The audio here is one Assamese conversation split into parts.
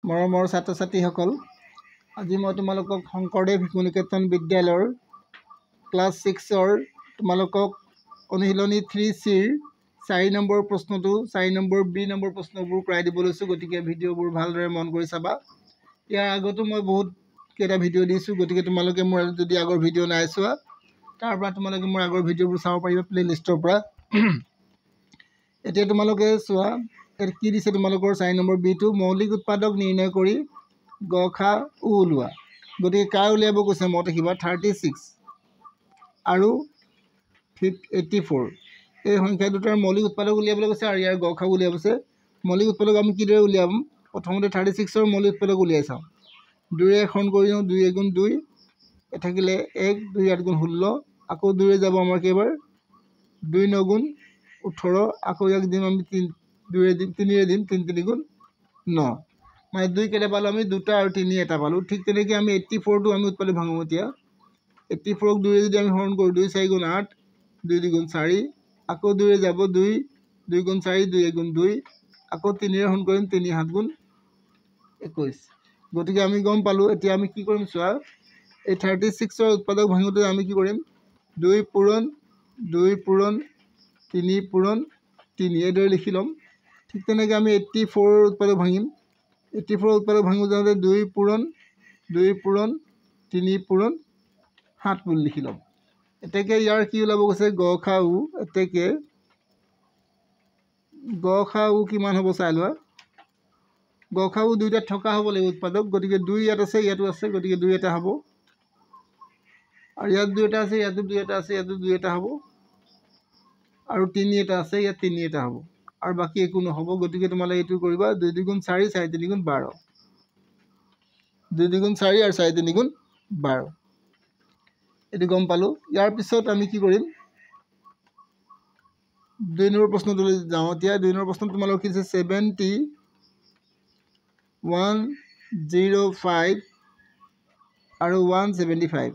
মৰমৰ ছাত্ৰ ছাত্ৰীসকল, আজি মই তোমালোকক শংকৰদেৱ শিশু নিকেতন বিদ্যালয়ৰ ক্লাছ 6ৰ তোমালোকক অনুশীলনী 3Cৰ 4 নম্বৰ প্ৰশ্নটো 4 নম্বৰ বি নম্বৰ প্ৰশ্নবোৰ প্ৰায় দিব লৈছোঁ। গতিকে ভিডিঅ'বোৰ ভালদৰে মন কৰি চাবা। ইয়াৰ আগতো মই বহুত কেইটা ভিডিঅ' দিছোঁ। গতিকে তোমালোকে মোৰ যদি আগৰ ভিডিঅ' নাই চোৱা, তাৰ পৰা তোমালোকে মোৰ আগৰ ভিডিঅ'বোৰ চাব পাৰিবা প্লে'লিষ্টৰ পৰা। এতিয়া তোমালোকে চোৱা, কি দিছে তোমালোকৰ 4 নম্বৰ বিটো, মৌলিক উৎপাদক নিৰ্ণয় কৰি গ খা উ ওলোৱা। গতিকে কাৰ উলিয়াব কৈছে মত ৰাখিবা 36 আৰু 84 এই সংখ্যা দুটাৰ মৌলিক উৎপাদক উলিয়াবলৈ কৈছে আৰু ইয়াৰ গ খা উলিয়াব কৈছে। মৌলিক উৎপাদক আমি কিদৰে উলিয়াম? প্ৰথমতে 36ৰ মৌলিক উৎপাদক উলিয়াই চাওঁ। 2ৰে এখন কৰি দিওঁ, 2 গুণ 2 থাকিলে 1, 2 8 গুণ 16, আকৌ 2ৰে যাব আমাৰ কেইবাৰ 2 9 গুণ 18, আকৌ ইয়াক দিম আমি 3ৰে দিম 3 3 গুণ 9, মানে 2 কেইটা পালোঁ আমি 2টা আৰু 3 এটা পালোঁ। ঠিক তেনেকৈ আমি 84টো আমি উৎপাদক ভাঙোঁ। এতিয়া 84ক 2ৰে যদি আমি হৰণ কৰোঁ 2 4 গুণ 8, 2 2 গুণ 4, আকৌ 2ৰে যাব 2 2 গুণ 4, 2 গুণ 2, আকৌ 3ৰে হৰণ কৰিম 3 7 গুণ 21। গতিকে আমি গম পালোঁ। এতিয়া আমি কি কৰিম চোৱা, এই 36ৰ উৎপাদক ভাঙোঁতে আমি কি কৰিম 2 পূৰণ 2 পূৰণ 3 পূৰণ 3 এইদৰে লিখি ল'ম। ঠিক তেনেকৈ আমি 84ৰ উৎপাদক ভাঙিম। 84ৰ উৎপাদক ভাঙিব যাওঁতে 2 পূৰণ 2 পূৰণ 3 পূৰণ 7 বুলি লিখি ল'ম। এতেকে ইয়াৰ কি ওলাব কৈছে গ খা উ। এতেকে গ খা উ কিমান হ'ব চাই লোৱা। গ খা উ দুইটাত থকা হ'ব লাগিব উৎপাদক। গতিকে 2 ইয়াত আছে, ইয়াতো আছে, গতিকে 2 এটা হ'ব, আৰু ইয়াত 2 এটা আছে, ইয়াতো 2 এটা আছে, ইয়াতো 2 এটা হ'ব, আৰু 3 এটা আছে, ইয়াত 3 এটা হ'ব, আৰু বাকী একো নহ'ব। গতিকে তোমালোকে এইটো কৰিবা 2 2 গুণ 4 4 3 গুণ 12, 2 2 গুণ 4 আৰু 4 3 গুণ 12, এইটো গম পালোঁ। ইয়াৰ পিছত আমি কি কৰিম 2 নম্বৰ প্ৰশ্নটোলৈ যাওঁ। এতিয়া 2 নম্বৰ প্ৰশ্নত তোমালোকক কি দিছে 70 105 আৰু 175।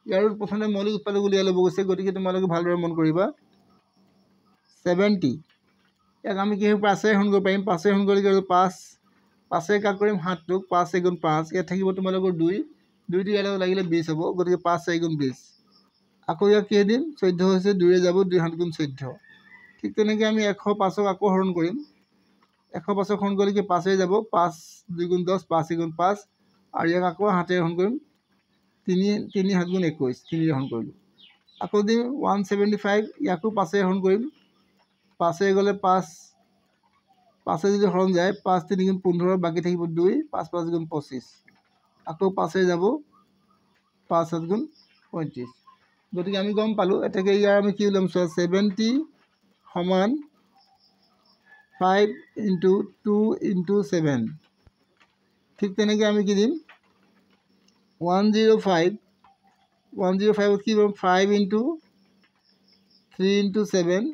ইয়াৰ প্ৰথমে মৌলিক উৎপাদক উলিয়াই ল'ব গৈছে। গতিকে তোমালোকে ভালদৰে মন কৰিবা। 70 ইয়াক আমি কি 5ৰে হৰণ কৰিব পাৰিম। 5ৰে হৰণ কৰিলে 5, 5ৰে কাক কৰিম 7টোক, 5 4 গুণ 5, ইয়াত থাকিব তোমালোকৰ 2 2টো ইয়াৰ লগত লাগিলে 20 হ'ব। গতিকে 5 4 গুণ 20, আকৌ ইয়াক কি দিম 14 হৈছে, 2ৰে যাব 2 7 গুণ 14। ঠিক তেনেকৈ আমি 105ক আকৌ হৰণ কৰিম। 105ক হৰণ কৰিলে কি 5ৰে যাব 5 2 গুণ 10, 5 4 গুণ 5, আৰু ইয়াক আকৌ 7ৰে হৰণ কৰিম 3 7 গুণ 21, 3ৰে হৰণ কৰিলোঁ। আকৌ দিম 175, ইয়াকো 5ৰে হৰণ কৰিম। 5ৰে গ'লে 5, 5ৰে যদি হৰণ যায় 5 3 গুণ 15, বাকী থাকিব 2, 5 5 গুণ 25, আকৌ 5ৰে যাব 5 7 গুণ 35। গতিকে আমি গম পালোঁ। এতেকে ইয়াৰ আমি কি ওলাম চোৱা 70 সমান 5 × 2 × 7। ঠিক তেনেকৈ আমি কি দিম 105, 105ত কি কৰিম 5 × 3 × 7,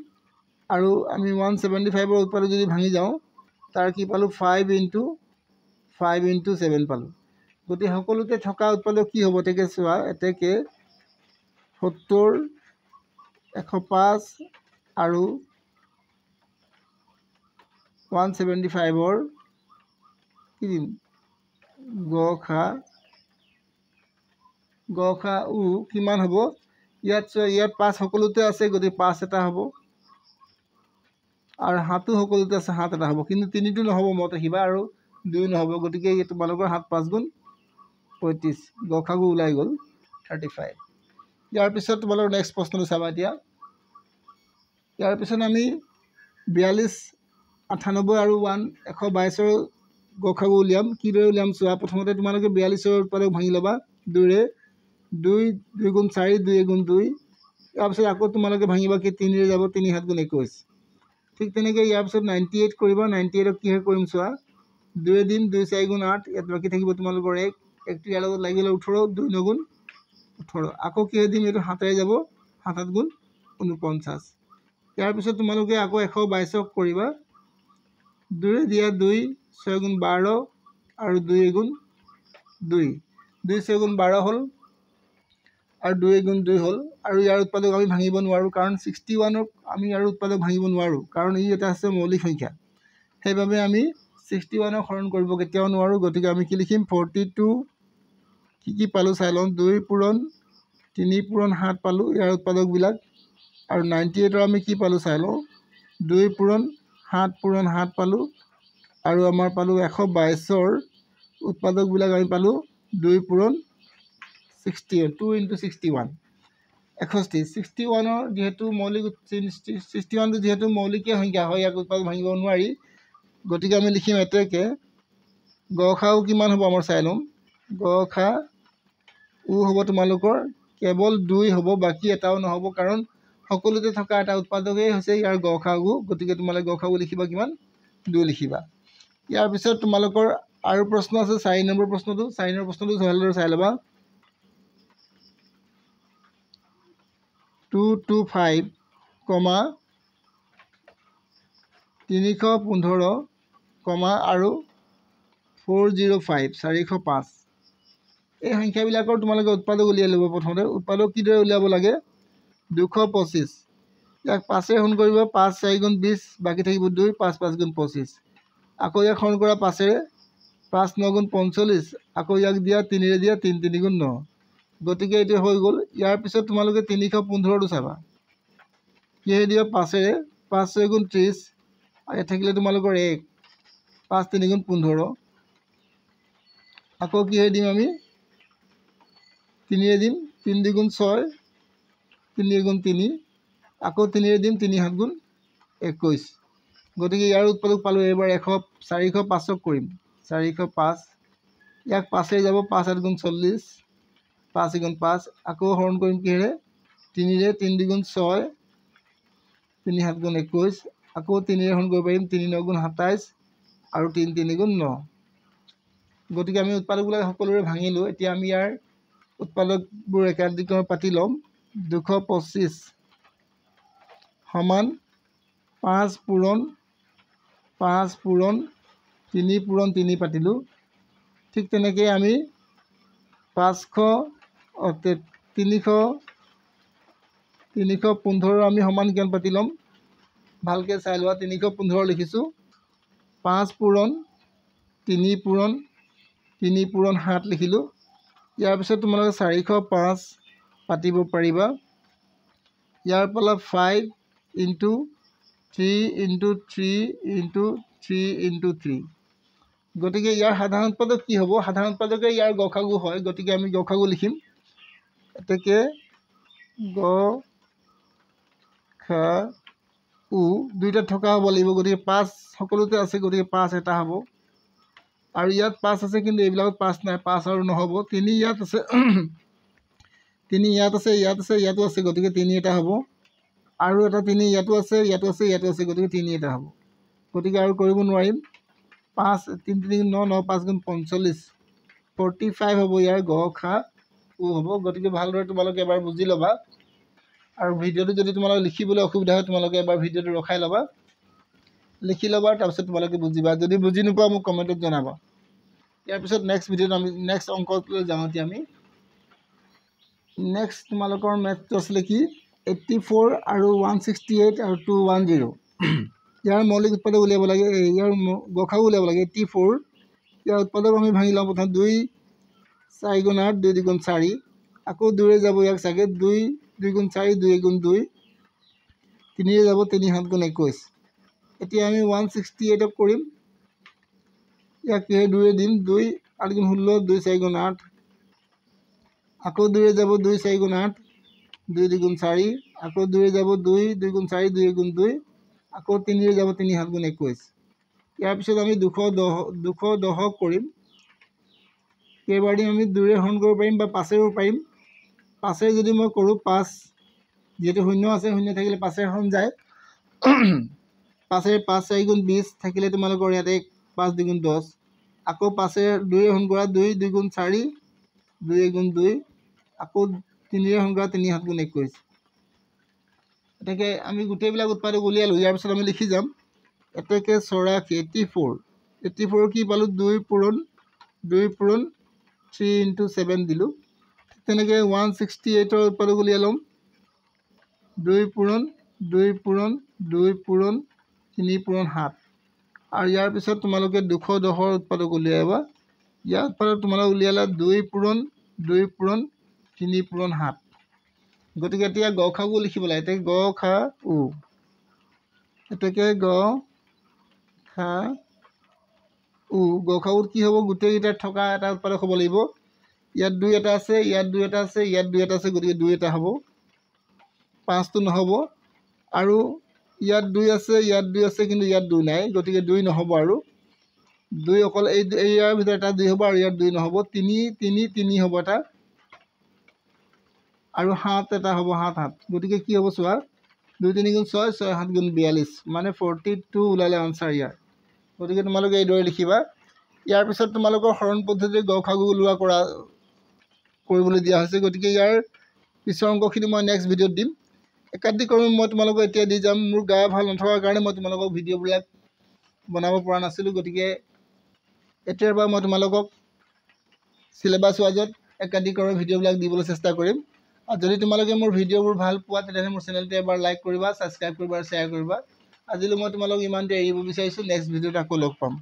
আৰু আমি 175ৰ উৎপাদক যদি ভাঙি যাওঁ তাৰ কি পালোঁ 5 × 7 পালোঁ। গতিকে সকলোতে থকা উৎপাদক কি হ'ব এতেকে চোৱা। এতেকে 70 105 আৰু 175ৰ কি দিম গ খা উ কিমান হ'ব। ইয়াত চোৱা, ইয়াত 5 সকলোতে আছে, গতিকে 5 এটা হ'ব, আৰু 7ও সকলোতে আছে, 7 এটা হ'ব, কিন্তু 3টো নহ'ব মত ৰাখিবা, আৰু 2 নহ'ব। গতিকে তোমালোকৰ 7 5 গুণ 35, গ খা উ ওলাই গ'ল 35। ইয়াৰ পিছত তোমালোকৰ নেক্সট প্ৰশ্নটো চাবা। এতিয়া ইয়াৰ পিছত আমি 42 98 আৰু 122ৰ গ খা উ উলিয়াম। কিদৰে উলিয়াম চোৱা। প্ৰথমতে তোমালোকে 42ৰ উৎপাদক ভাঙি ল'বা 2ৰে, 2 2 গুণ 4, 2 গুণ 2, তাৰপিছত আকৌ তোমালোকে ভাঙিবা কি 3ৰে যাব 3 7 গুণ 21। ঠিক তেনেকৈ ইয়াৰ পিছত 98 কৰিবা। 98ক কি কৰিম চোৱা, 2ৰে দিম 2 4 গুণ 8, ইয়াত বাকী থাকিব তোমালোকৰ 1, 1টো ইয়াৰ লগত লাগিলে 18, 2 9 গুণ 18, আকৌ কিহে দিম এইটো 7ৰে যাব 7 7 গুণ 49। ইয়াৰ পিছত তোমালোকে আকৌ 122ক কৰিবা। 2ৰে দিয়া 2 6 গুণ 12, আৰু 2 গুণ 2, 2 6 গুণ 12 হ'ল, আৰু 2 গুণ 2 হ'ল, আৰু ইয়াৰ উৎপাদক আমি ভাঙিব নোৱাৰোঁ, কাৰণ 61ক আমি ইয়াৰ উৎপাদক ভাঙিব নোৱাৰোঁ, কাৰণ ই এটা আছে মৌলিক সংখ্যা। সেইবাবে আমি 61 হৰণ কৰিব কেতিয়াও নোৱাৰোঁ, গতিকে আমি কি লিখিম 42 কি পালোঁ চাই লওঁ 2 পূৰণ 3 পূৰণ 7 পালোঁ ইয়াৰ উৎপাদকবিলাক আৰু 98 আমি কি পালোঁ চাই লওঁ 2 পূৰণ 7 পূৰণ 7 পালোঁ আৰু আমাৰ পালোঁ 122 উৎপাদকবিলাক আমি পালোঁ 2 পূৰণ 60 2 × 61 61 যেহেতু মৌলিক 61 যেহেতু মৌলিকীয় সংখ্যা হয় ইয়াক উৎপাদক ভাঙিব নোৱাৰি, গতিকে আমি লিখিম এতেকে গসাউ কিমান হ'ব আমাৰ চাই ল'ম গসাউ হ'ব তোমালোকৰ কেৱল 2 হ'ব, বাকী এটাও নহ'ব, কাৰণ সকলোতে থকা এটা উৎপাদকেই হৈছে ইয়াৰ গসাউ, গতিকে তোমালোকে গসাউ লিখিবা কিমান 2 লিখিবা। ইয়াৰ পিছত তোমালোকৰ আৰু প্ৰশ্ন আছে 4 নম্বৰ প্ৰশ্নটো ভালদৰে চাই ল'বা 225, 315, আৰু 405 405 এই সংখ্যাবিলাকৰ তোমালোকে উৎপাদক উলিয়াই ল'ব। প্ৰথমতে উৎপাদক কিদৰে উলিয়াব লাগে 225 ইয়াক 5 হৰণ কৰিব 5 4 × 20 বাকী থাকিব 2 5 5 × 25 আকৌ ইয়াক হৰণ কৰা 5 5 9 × 45 আকৌ ইয়াক দিয়া 3 দিয়া 3 3 × 9, গতিকে এইটো হৈ গ'ল। ইয়াৰ পিছত তোমালোকে 315টো চাবা কিহে দিয়া 5 5 6 × 30 ইয়াত থাকিলে তোমালোকৰ 1 5 3 × 15 আকৌ কিহে দিম আমি 3 দিম 3 2 × 6 3 × 3 আকৌ 3 দিম 3 7 × 21, গতিকে ইয়াৰ উৎপাদক পালোঁ এইবাৰ 405ক কৰিম 405 ইয়াক 5 যাব 5 8 × 40 5 × 5 আকৌ হৰণ কৰিম কিহেৰে 3 3 2 × 6 3 7 × 21 আকৌ 3 হৰণ কৰিব পাৰিম 3 9 × 27 আৰু 3 3 × 9, গতিকে আমি উৎপাদকবিলাক সকলোৰে ভাঙিলোঁ। এতিয়া আমি ইয়াৰ উৎপাদকবোৰ একাধিক্ৰমে পাতি ল'ম 225 সমান 5 পূৰণ 5 পূৰণ 3 পূৰণ 3 পাতিলোঁ, ঠিক তেনেকৈ আমি 315 আমি সমান কিমান পাতি ল'ম ভালকৈ চাই লোৱা 315 লিখিছোঁ 5 পূৰণ 3 পূৰণ 3 পূৰণ 7 লিখিলোঁ। ইয়াৰ পিছত তোমালোকে 405 পাতিব পাৰিবা, ইয়াৰ পৰা 5 × 3 × 3 × 3 × 3, গতিকে ইয়াৰ সাধাৰণ উৎপাদক কি হ'ব সাধাৰণ উৎপাদকে ইয়াৰ গসাগু হয়, গতিকে আমি গসাগু লিখিম এতেকে গসাউ দুইটা থকা হ'ব লাগিব, গতিকে 5 সকলোতে আছে গতিকে 5 এটা হ'ব আৰু ইয়াত 5 আছে কিন্তু এইবিলাকত 5 নাই 5 আৰু নহ'ব 3 ইয়াত আছে 3 ইয়াত আছে ইয়াতো আছে গতিকে 3 এটা হ'ব আৰু এটা 3 ইয়াতো আছে গতিকে 3 এটা হ'ব, গতিকে আৰু কৰিব নোৱাৰিম 5 3 3 9 9 5 × 45 45 হ'ব ইয়াৰ গসাউ হ'ব, গতিকে ভালদৰে তোমালোকে এবাৰ বুজি ল'বা আৰু ভিডিঅ'টো যদি তোমালোকে লিখিবলৈ অসুবিধা হয় তোমালোকে এবাৰ ভিডিঅ'টো ৰখাই ল'বা লিখি ল'বা, তাৰপিছত তোমালোকে বুজিবা, যদি বুজি নোপোৱা মোক কমেণ্টত জনাবা। ইয়াৰ পিছত নেক্সট ভিডিঅ'ত আমি নেক্সট অংকলৈ যাওঁ। এতিয়া আমি নেক্সট তোমালোকৰ মেথটো আছিলে কি 84 আৰু 168 আৰু 210 ইয়াৰ মৌলিক উৎপাদক উলিয়াব লাগে, ইয়াৰ গসাউ উলিয়াব লাগে 84 ইয়াৰ উৎপাদক আমি ভাঙি লওঁ প্ৰথম 2 4 × 8 2 2 × 4 আকৌ 2 যাব ইয়াক চাগে 2 2 × 4 2 × 2 3 যাব 3 7 × 21, এতিয়া আমি 168ক কৰিম ইয়াক কিহে 2 দিম 2 8 × 16 2 4 × 8 আকৌ 2 যাব 2 4 × 8 2 2 × 4 আকৌ 2 যাব 2 2 × 4 2 × 2 আকৌ 3 যাব 3 7 × 21, ইয়াৰ পিছত আমি 210ক কৰিম কেইবাৰ দিম আমি 2 হৰণ কৰিব পাৰিম বা 5ৰেও পাৰিম 5 যদি মই কৰোঁ 5 যিহেতু 0 আছে 0 থাকিলে 5 হৰণ যায় 5 4 × 20 থাকিলে তোমালোকৰ ইয়াতে 5 2 × 10 আকৌ 5 2 হৰণ কৰা 2 2 × 4 2 × 2 আকৌ 3 হৰণ কৰা 3 7 × 21, এতেকে আমি গোটেইবিলাক উৎপাদক উলিয়ালোঁ। ইয়াৰ পিছত আমি লিখি যাম এতেকে 84 কি পালোঁ 2 পূৰণ 3 × 7 দিলোঁ, তেনেকৈ 168ৰ উৎপাদক উলিয়াই ল'ম 2 পূৰণ 2 পূৰণ 2 পূৰণ 3 পূৰণ 7 আৰু ইয়াৰ পিছত তোমালোকে 210ৰ উৎপাদক উলিয়াবা। ইয়াৰ উৎপাদক তোমালোকে উলিয়ালা 2 পূৰণ 2 পূৰণ 3 পূৰণ 7। গতিকে এতিয়া গ খা উ লিখিব লাগে। এতিয়া গ খা উ, এতেকে গ খা উ, গ খা উত কি হ'ব? গোটেইকেইটাত থকা এটা উৎপাদক হ'ব লাগিব। ইয়াত 2 এটা আছে, ইয়াত 2 এটা আছে, ইয়াত 2 এটা আছে, গতিকে 2 এটা হ'ব, 5টো নহ'ব। আৰু ইয়াত 2 আছে, ইয়াত 2 আছে, কিন্তু ইয়াত 2 নাই, গতিকে 2 নহ'ব। আৰু 2 অকল ইয়াৰ ভিতৰত এটা 2 হ'ব, আৰু ইয়াত 2 নহ'ব। 3 3 3 হ'ব এটা, আৰু 7 এটা হ'ব, 7 7। গতিকে কি হ'ব চোৱা, 2 3 গুণ 6, 6 7 গুণ 42, মানে 42 ওলালে আনচাৰ ইয়াৰ। গতিকে তোমালোকে এইদৰে লিখিবা। ইয়াৰ পিছত তোমালোকৰ হৰণ পদ্ধতিৰে গ খা উ ওলোৱা কৰিবলৈ দিয়া হৈছে। গতিকে ইয়াৰ পিছৰ অংকখিনি মই নেক্সট ভিডিঅ'ত দিম। একাধিক্ৰমে মই তোমালোকক এতিয়া দি যাম। মোৰ গা ভাল নথকাৰ কাৰণে মই তোমালোকক ভিডিঅ'বিলাক বনাব পৰা নাছিলোঁ। গতিকে এতিয়াৰ পৰা মই তোমালোকক চিলেবাছ ৱাইজত একাধিক্ৰমে ভিডিঅ'বিলাক দিবলৈ চেষ্টা কৰিম। আৰু যদি তোমালোকে মোৰ ভিডিঅ'বোৰ ভাল পোৱা তেতিয়াহ'লে মোৰ চেনেলটো এবাৰ লাইক কৰিবা, ছাবস্ক্ৰাইব কৰিবা আৰু শ্বেয়াৰ কৰিবা। আজিলৈ মই তোমালোকক ইমানতে এৰিব বিচাৰিছোঁ। নেক্সট ভিডিঅ'ত আকৌ লগ পাম।